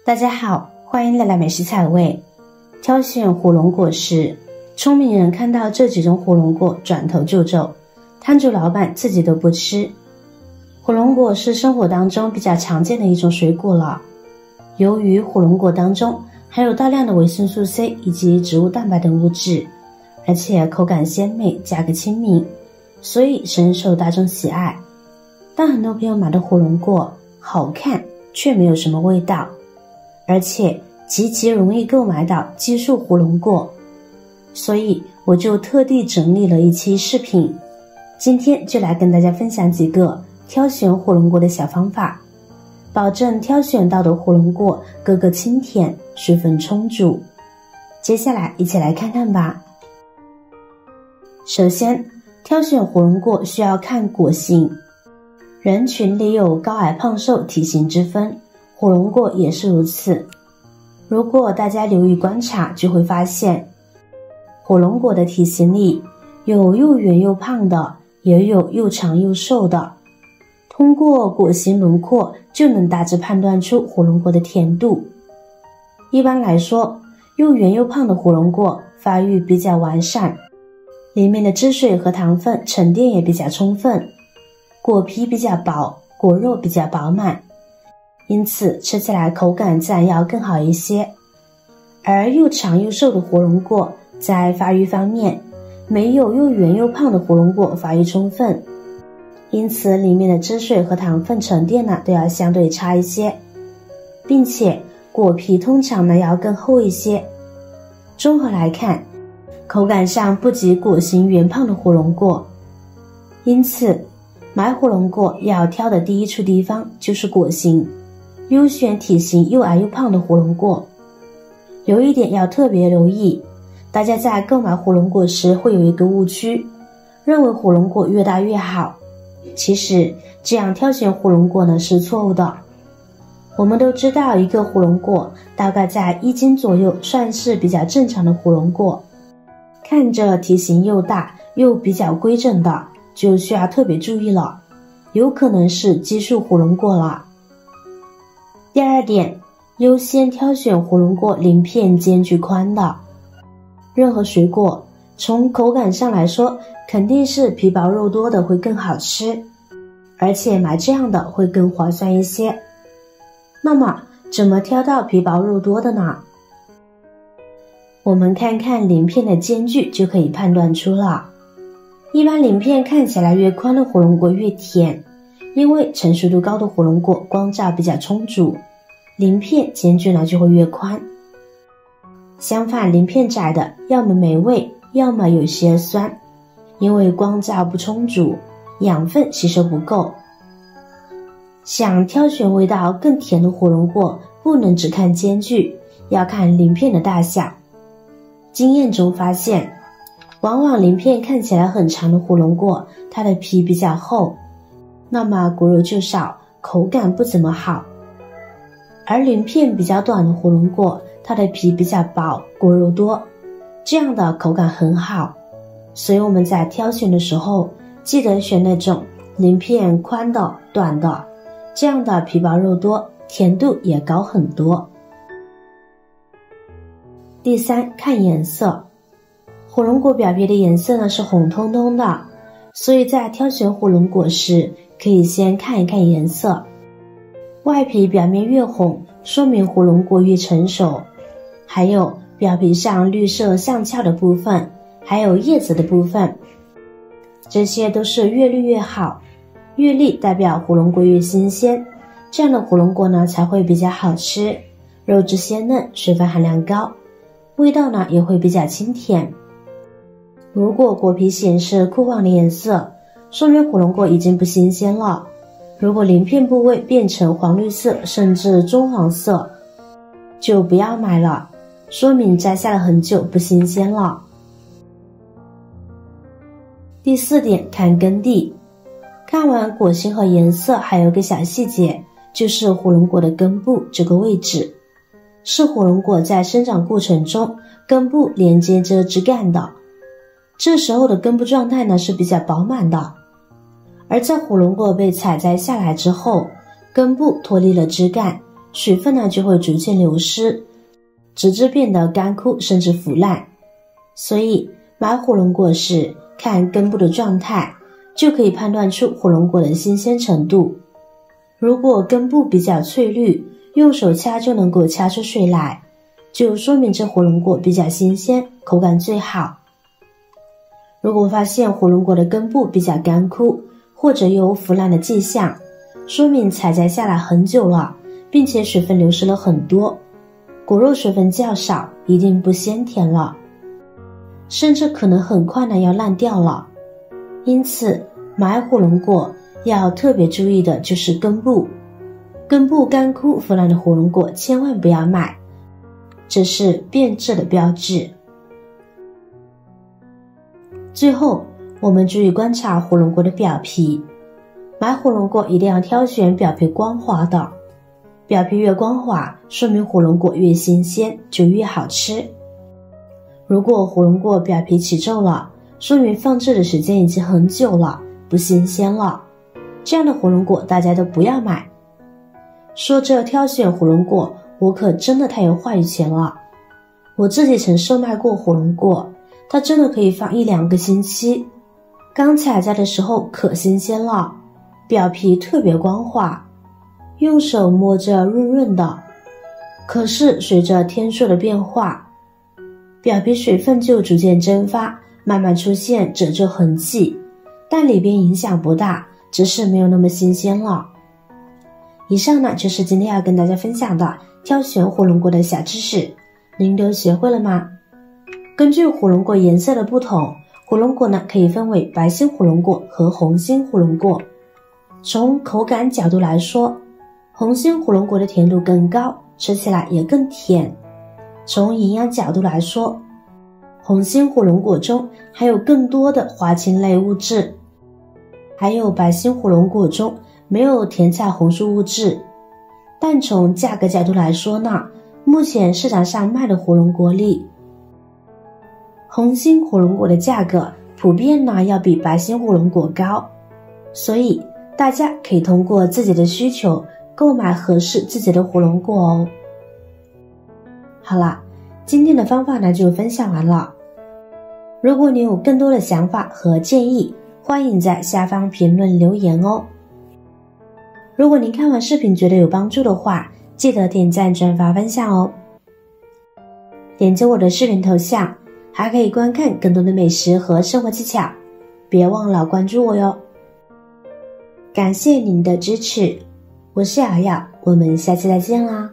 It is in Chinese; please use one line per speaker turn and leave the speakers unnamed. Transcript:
大家好，欢迎来到美食采味。挑选火龙果时，聪明人看到这几种火龙果转头就走，摊主老板自己都不吃。火龙果是生活当中比较常见的一种水果了。由于火龙果当中含有大量的维生素 C 以及植物蛋白等物质，而且口感鲜美，价格亲民，所以深受大众喜爱。但很多朋友买的火龙果好看，却没有什么味道，而且极其容易购买到激素火龙果，所以我就特地整理了一期视频，今天就来跟大家分享几个挑选火龙果的小方法，保证挑选到的火龙果个个清甜，水分充足。接下来一起来看看吧。首先，挑选火龙果需要看果形，人群里有高矮胖瘦体型之分，火龙果也是如此。如果大家留意观察，就会发现火龙果的体型里有又圆又胖的，也有又长又瘦的。通过果形轮廓就能大致判断出火龙果的甜度。一般来说，又圆又胖的火龙果发育比较完善，里面的汁水和糖分沉淀也比较充分，果皮比较薄，果肉比较饱满，因此吃起来口感自然要更好一些。而又长又瘦的火龙果在发育方面没有又圆又胖的火龙果发育充分，因此里面的汁水和糖分沉淀呢都要相对差一些，并且果皮通常呢要更厚一些。综合来看，口感上不及果形圆胖的火龙果，因此买火龙果要挑的第一处地方就是果形，优选体型又矮又胖的火龙果。有一点要特别留意，大家在购买火龙果时会有一个误区，认为火龙果越大越好。其实这样挑选火龙果呢是错误的。我们都知道一个火龙果大概在1斤左右算是比较正常的火龙果，看着体型又大又比较规整的就需要特别注意了，有可能是激素火龙果了。第二点，优先挑选火龙果鳞片间距宽的。任何水果从口感上来说，肯定是皮薄肉多的会更好吃，而且买这样的会更划算一些。那么怎么挑到皮薄肉多的呢？我们看看鳞片的间距就可以判断出了。一般鳞片看起来越宽的火龙果越甜，因为成熟度高的火龙果光照比较充足，鳞片间距呢就会越宽。相反，鳞片窄的要么没味，要么有些酸，因为光照不充足，养分吸收不够。想挑选味道更甜的火龙果，不能只看间距，要看鳞片的大小。经验中发现，往往鳞片看起来很长的火龙果，它的皮比较厚，那么果肉就少，口感不怎么好。而鳞片比较短的火龙果，它的皮比较薄，果肉多，这样的口感很好。所以我们在挑选的时候，记得选那种鳞片宽的、短的，这样的皮薄肉多，甜度也高很多。第三，看颜色。火龙果表皮的颜色呢是红彤彤的，所以在挑选火龙果时，可以先看一看颜色。外皮表面越红，说明火龙果越成熟。还有表皮上绿色上翘的部分，还有叶子的部分，这些都是越绿越好。越绿代表火龙果越新鲜，这样的火龙果呢才会比较好吃，肉质鲜嫩，水分含量高，味道呢也会比较清甜。如果果皮显示枯黄的颜色，说明火龙果已经不新鲜了。如果鳞片部位变成黄绿色甚至棕黄色，就不要买了，说明摘下了很久，不新鲜了。第四点，看根蒂。看完果形和颜色，还有个小细节，就是火龙果的根部这个位置，是火龙果在生长过程中根部连接着枝干的，这时候的根部状态呢是比较饱满的。而在火龙果被采摘下来之后，根部脱离了枝干，水分呢就会逐渐流失，直至变得干枯甚至腐烂。所以买火龙果时看根部的状态，就可以判断出火龙果的新鲜程度。如果根部比较翠绿，用手掐就能够掐出水来，就说明这火龙果比较新鲜，口感最好。如果发现火龙果的根部比较干枯，或者有腐烂的迹象，说明采摘下来很久了，并且水分流失了很多，果肉水分较少，一定不鲜甜了，甚至可能很快呢要烂掉了。因此买火龙果要特别注意的就是根部干枯腐烂的火龙果千万不要买，这是变质的标志。最后我们注意观察火龙果的表皮，买火龙果一定要挑选表皮光滑的，表皮越光滑，说明火龙果越新鲜，就越好吃。如果火龙果表皮起皱了，说明放置的时间已经很久了，不新鲜了，这样的火龙果大家都不要买。说这挑选火龙果，我可真的太有话语权了。我自己曾售卖过火龙果，它真的可以放1-2个星期，刚采摘的时候可新鲜了，表皮特别光滑，用手摸着润润的。可是随着天数的变化，表皮水分就逐渐蒸发，慢慢出现褶皱痕迹，但里边影响不大，只是没有那么新鲜了。以上呢就是今天要跟大家分享的挑选火龙果的小知识，您都学会了吗？根据火龙果颜色的不同，火龙果呢可以分为白心火龙果和红心火龙果。从口感角度来说，红心火龙果的甜度更高，吃起来也更甜。从营养角度来说，红心火龙果中含有更多的花青类物质，还有白心火龙果中没有甜菜红素物质。但从价格角度来说呢，目前市场上卖的火龙果里，红心火龙果的价格普遍呢要比白心火龙果高，所以大家可以通过自己的需求购买合适自己的火龙果哦。好啦，今天的方法呢就分享完了。如果你有更多的想法和建议，欢迎在下方评论留言哦。如果您看完视频觉得有帮助的话，记得点赞、转发、分享哦。点击我的视频头像，还可以观看更多的美食和生活技巧，别忘了关注我哟。感谢您的支持，我是瑶瑶，我们下期再见啦。